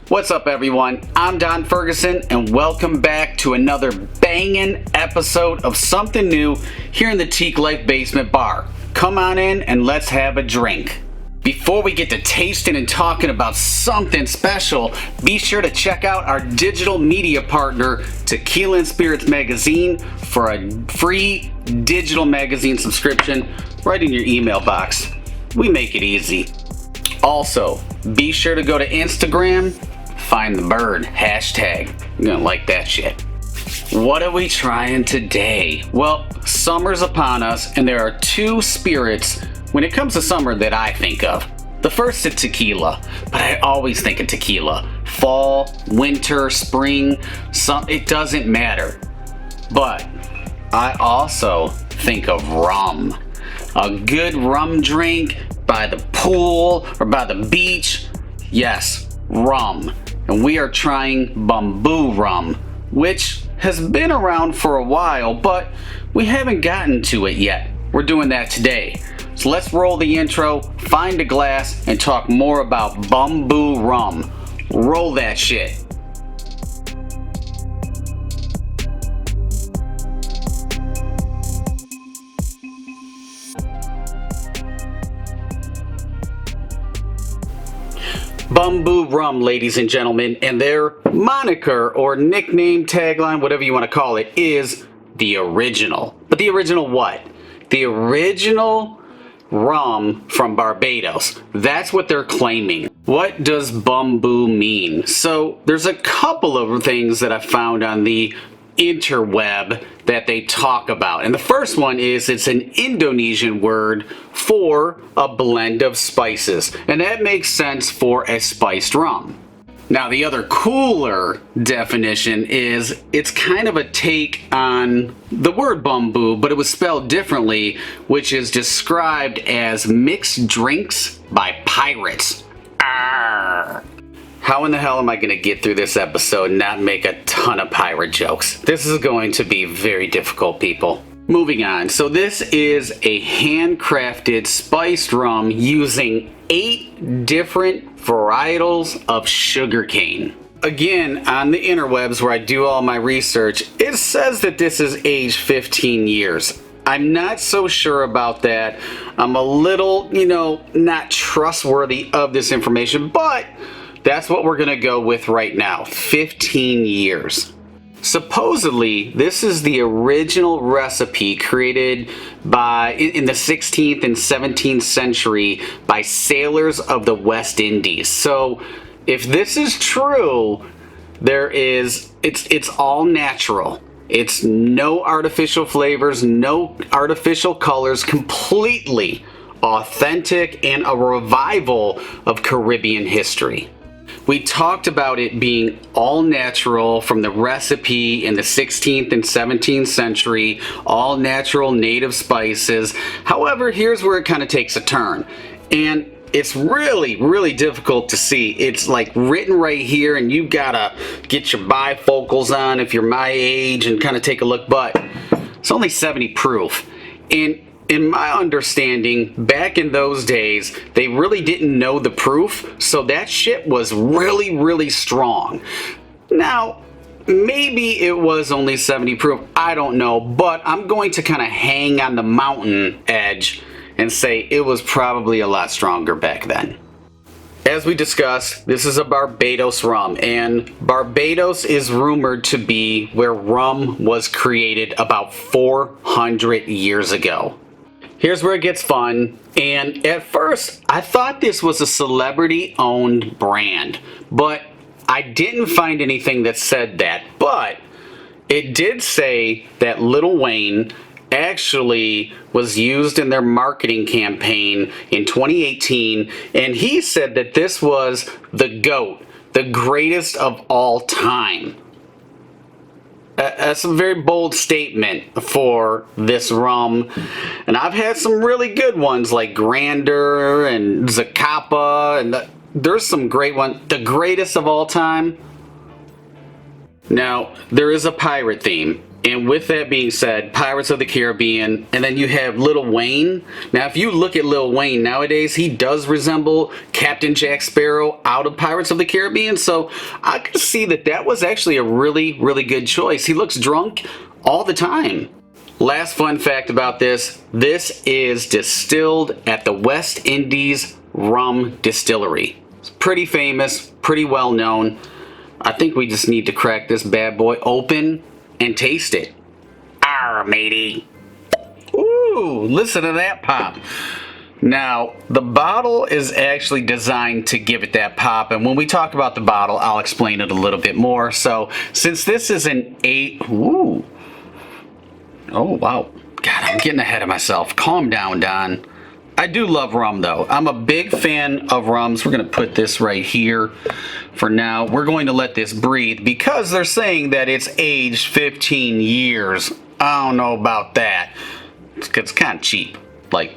What's up, everyone? I'm Don Ferguson, and welcome back to another banging episode of something new here in the Teeqlife Basement Bar. Come on in and let's have a drink. Before we get to tasting and talking about something special, be sure to check out our digital media partner, Tequila and Spirits Magazine, for a free digital magazine subscription right in your email box. We make it easy. Also, be sure to go to Instagram, find the bird, hashtag. You're gonna like that shit. What are we trying today? Well, summer's upon us, and there are two spirits when it comes to summer that I think of. The first is tequila, but I always think of tequila. Fall, winter, spring, it doesn't matter. But I also think of rum. A good rum drink by the pool or by the beach. Yes, rum. And we are trying Bumbu Rum, which has been around for a while, but we haven't gotten to it yet. We're doing that today. So let's roll the intro, find a glass, and talk more about Bumbu Rum. Roll that shit. Bumbu Rum, ladies and gentlemen, and their moniker or nickname, tagline, whatever you want to call it, is the original. But the original what? The original rum from Barbados. That's what they're claiming. What does Bumbu mean? So there's a couple of things that I found on the interweb that they talk about, and the first one is it's an Indonesian word for a blend of spices, and that makes sense for a spiced rum. Now, the other cooler definition is it's kind of a take on the word bumbu, but it was spelled differently, which is described as mixed drinks by pirates. Arr. How in the hell am I going to get through this episode and not make a ton of pirate jokes? This is going to be very difficult, people. Moving on. So this is a handcrafted spiced rum using 8 different varietals of sugarcane. Again, on the interwebs where I do all my research, it says that this is aged 15 years. I'm not so sure about that. I'm a little, not trustworthy of this information, but that's what we're going to go with right now. 15 years. Supposedly, this is the original recipe created in the 16th and 17th century by sailors of the West Indies. So, if this is true, it's all natural. It's no artificial flavors, no artificial colors, completely authentic and a revival of Caribbean history. We talked about it being all natural from the recipe in the 16th and 17th century, all natural native spices. However, here's where it kind of takes a turn. And it's really, really difficult to see. It's like written right here, and you gotta get your bifocals on if you're my age and kind of take a look, but it's only 70 proof. And in my understanding, back in those days, they really didn't know the proof, so that shit was really, really strong. Now, maybe it was only 70 proof, I don't know, but I'm going to kind of hang on the mountain edge and say it was probably a lot stronger back then. As we discussed, this is a Barbados rum, and Barbados is rumored to be where rum was created about 400 years ago. Here's where it gets fun, and at first I thought this was a celebrity-owned brand, but I didn't find anything that said that. But it did say that Lil Wayne actually was used in their marketing campaign in 2018, and he said that this was the GOAT, the greatest of all time. That's a very bold statement for this rum, and I've had some really good ones like Grander and Zacapa, and there's some great ones. The greatest of all time? Now, there is a pirate theme, And with that being said, Pirates of the Caribbean, and then you have Lil Wayne. Now, if you look at Lil Wayne nowadays, he does resemble Captain Jack Sparrow out of Pirates of the Caribbean. So I could see that that was actually a really, really good choice. He looks drunk all the time. Last fun fact about this is distilled at the West Indies Rum Distillery. It's pretty famous, pretty well known. I think we just need to crack this bad boy open and taste it. Arr, matey. Ooh, listen to that pop. Now, the bottle is actually designed to give it that pop, and when we talk about the bottle, I'll explain it a little bit more. So, since this is an 8, ooh. Oh, wow. God, I'm getting ahead of myself. Calm down, Don. I do love rum, though. I'm a big fan of rums. We're going to put this right here for now. We're going to let this breathe because they're saying that it's aged 15 years. I don't know about that. It's kind of cheap. But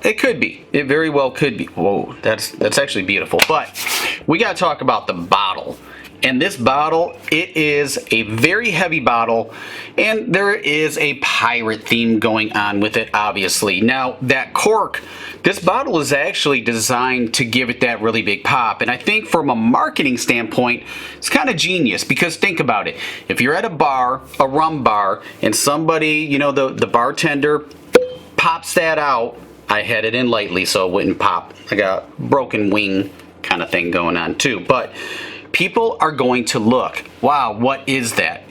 it could be. It very well could be. Whoa, that's actually beautiful. But we got to talk about the bottle. And this bottle, it is a very heavy bottle, and there is a pirate theme going on with it, obviously. Now, that cork, this bottle is actually designed to give it that really big pop, and I think from a marketing standpoint, it's kind of genius, because think about it. If you're at a bar, a rum bar, and somebody, you know, the bartender pops that out, I had it in lightly so it wouldn't pop. I got broken wing kind of thing going on too, but people are going to look, wow, what is that?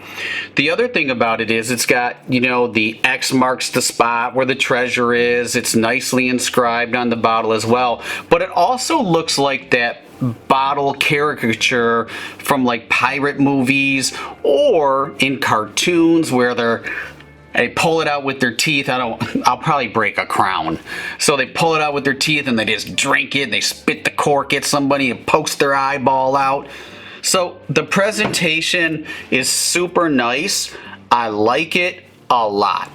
The other thing about it is it's got, you know, the X marks the spot where the treasure is. It's nicely inscribed on the bottle as well. But it also looks like that bottle caricature from like pirate movies or in cartoons where they pull it out with their teeth. I'll probably break a crown. So they pull it out with their teeth and they just drink it. They spit the cork at somebody and pokes their eyeball out. So the presentation is super nice. I like it a lot.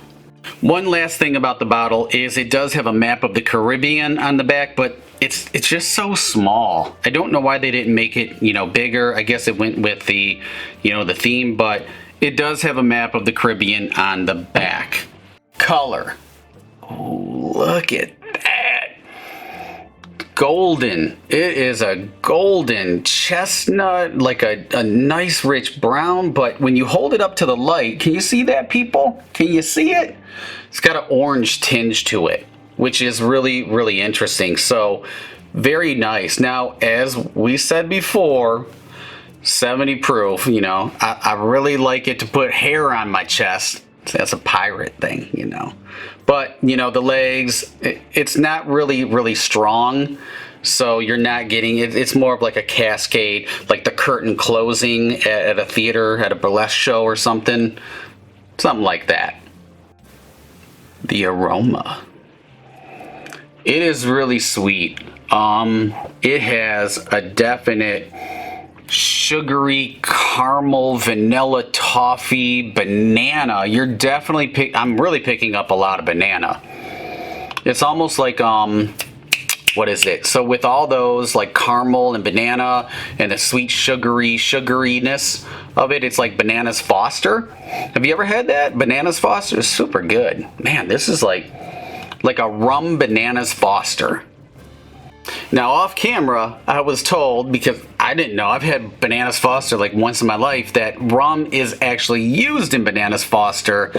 One last thing about the bottle is it does have a map of the Caribbean on the back, but it's just so small. I don't know why they didn't make it, you know, bigger. I guess it went with the, you know, the theme, but it does have a map of the Caribbean on the back. Color. Oh, look at that. Golden. It is a golden chestnut, like a nice rich brown, but when you hold it up to the light, can you see that, people? Can you see it? It's got an orange tinge to it, which is really, really interesting. So, very nice. Now, as we said before, 70 proof, you know, I really like it to put hair on my chest. That's a pirate thing, you know. But, you know, the legs, it's not really, really strong. So you're not getting, it's more of like a cascade, like the curtain closing at a theater, at a burlesque show or something. Something like that. The aroma. It is really sweet. It has a definite sugary caramel, vanilla, toffee, banana. You're definitely I'm really picking up a lot of banana. It's almost like what is it? So with all those like caramel and banana and the sweet sugariness of it, it's like Bananas Foster. Have you ever had that? Bananas Foster is super good. Man, this is like a rum Bananas Foster. Now, off camera, I was told, because I didn't know, I've had Bananas Foster like once in my life, that rum is actually used in Bananas Foster,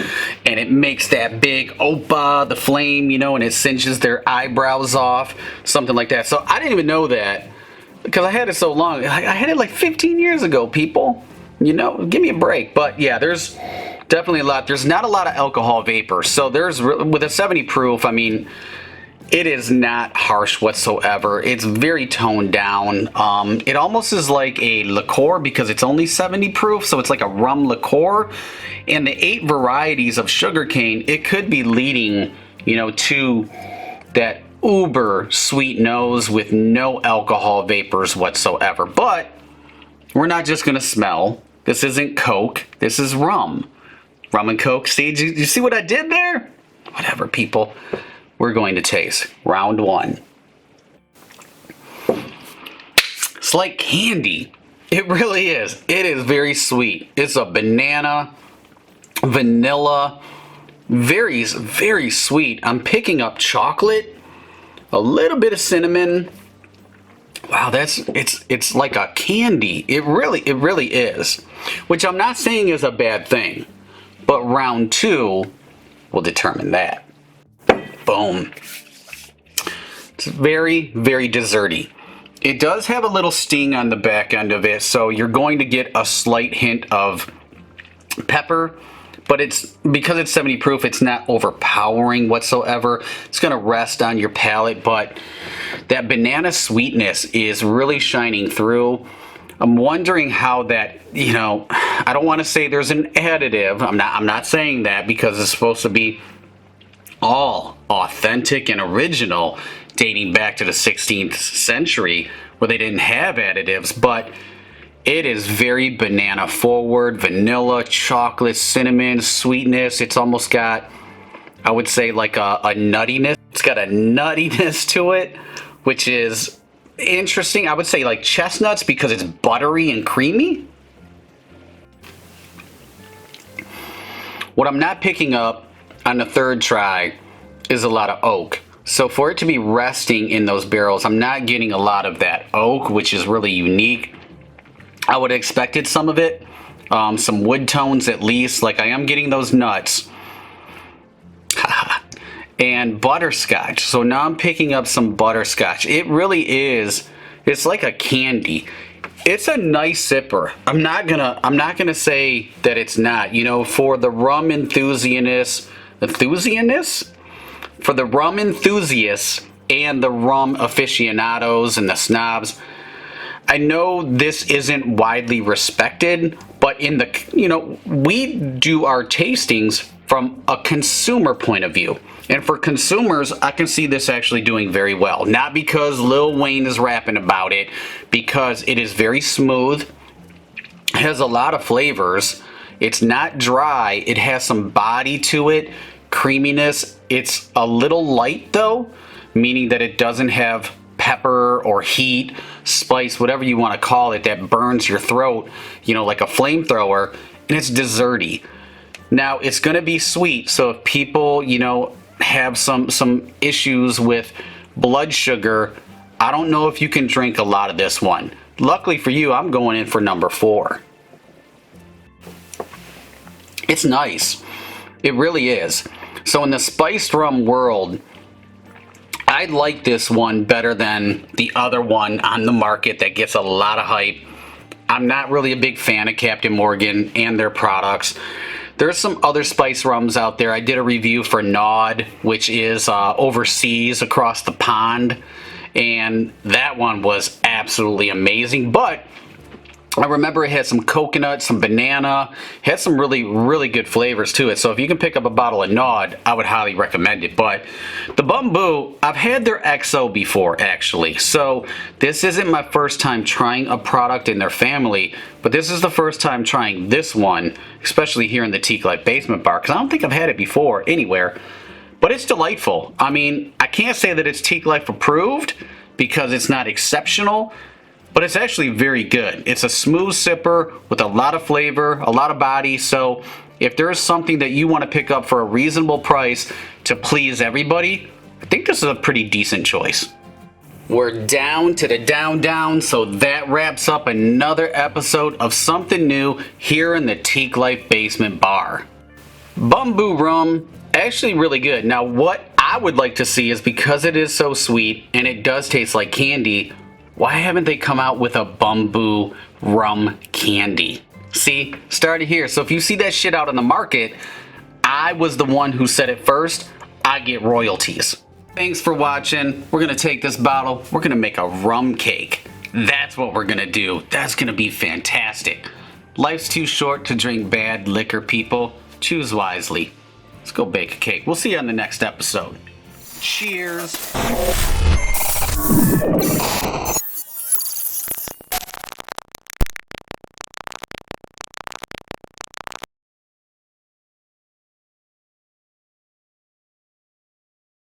and it makes that big oppa, the flame, you know, and it cinches their eyebrows off, something like that. So I didn't even know that, because I had it so long. I had it like 15 years ago, people. You know, give me a break. But yeah, there's definitely a lot. There's not a lot of alcohol vapor. So with a 70 proof, I mean, it is not harsh whatsoever. It's very toned down. It almost is like a liqueur because it's only 70 proof, so it's like a rum liqueur. And the 8 varieties of sugarcane, it could be leading, you know, to that uber sweet nose with no alcohol vapors whatsoever. But we're not just gonna smell. This isn't Coke. This is rum. Rum and Coke. See, did you see what I did there? Whatever, people. We're going to taste. Round 1. It's like candy. It really is. It is very sweet. It's a banana. vanilla, very, very sweet. I'm picking up chocolate, a little bit of cinnamon. Wow, it's like a candy. It really is. Which I'm not saying is a bad thing, but round 2 will determine that. Boom. It's very, very desserty. It does have a little sting on the back end of it, so you're going to get a slight hint of pepper, but it's because it's 70 proof, it's not overpowering whatsoever. It's going to rest on your palate, but that banana sweetness is really shining through. I'm wondering how that, you know, I don't want to say there's an additive. I'm not saying that, because it's supposed to be all authentic and original, dating back to the 16th century where they didn't have additives, but it is very banana forward, vanilla, chocolate, cinnamon, sweetness. It's almost got, I would say, like a nuttiness. It's got a nuttiness to it, which is interesting. I would say like chestnuts, because it's buttery and creamy. What I'm not picking up on the third try is a lot of oak. So for it to be resting in those barrels, I'm not getting a lot of that oak, which is really unique. I would have expected some of it, some wood tones at least. Like, I am getting those nuts. And butterscotch. So now I'm picking up some butterscotch. It really is, it's like a candy. It's a nice sipper. I'm not gonna say that it's not. You know, for the rum enthusiasts, for the rum enthusiasts and the rum aficionados and the snobs, I know this isn't widely respected, but in the, you know, we do our tastings from a consumer point of view. And for consumers, I can see this actually doing very well. Not because Lil Wayne is rapping about it, because it is very smooth, has a lot of flavors. It's not dry. It has some body to it, creaminess. It's a little light though, meaning that it doesn't have pepper or heat, spice, whatever you want to call it, that burns your throat, you know, like a flamethrower. And it's desserty. Now, it's going to be sweet, so if people, you know, have some issues with blood sugar, I don't know if you can drink a lot of this one. Luckily for you, I'm going in for number 4. It's nice. It really is. So in the spiced rum world, I like this one better than the other one on the market that gets a lot of hype. I'm not really a big fan of Captain Morgan and their products. There's some other spice rums out there. I did a review for Nod, which is overseas across the pond, and that one was absolutely amazing. But I remember it had some coconut, some banana, had some really, really good flavors to it. So if you can pick up a bottle of Nod, I would highly recommend it. But the Bumbu, I've had their XO before, actually. So this isn't my first time trying a product in their family, but this is the first time trying this one, especially here in the Teeqlife Basement Bar, because I don't think I've had it before anywhere. But it's delightful. I mean, I can't say that it's Teeqlife approved because it's not exceptional, but it's actually very good. It's a smooth sipper with a lot of flavor, a lot of body. So if there is something that you want to pick up for a reasonable price to please everybody, I think this is a pretty decent choice. We're down to the down, so that wraps up another episode of Something New here in the Teeqlife Basement Bar. Bumbu Rum, actually really good. Now what I would like to see is, because it is so sweet and it does taste like candy, why haven't they come out with a Bumbu Rum candy? See, started here. So if you see that shit out on the market, I was the one who said it first. I get royalties. Thanks for watching. We're gonna take this bottle, we're gonna make a rum cake. That's what we're gonna do. That's gonna be fantastic. Life's too short to drink bad liquor, people. Choose wisely. Let's go bake a cake. We'll see you on the next episode. Cheers.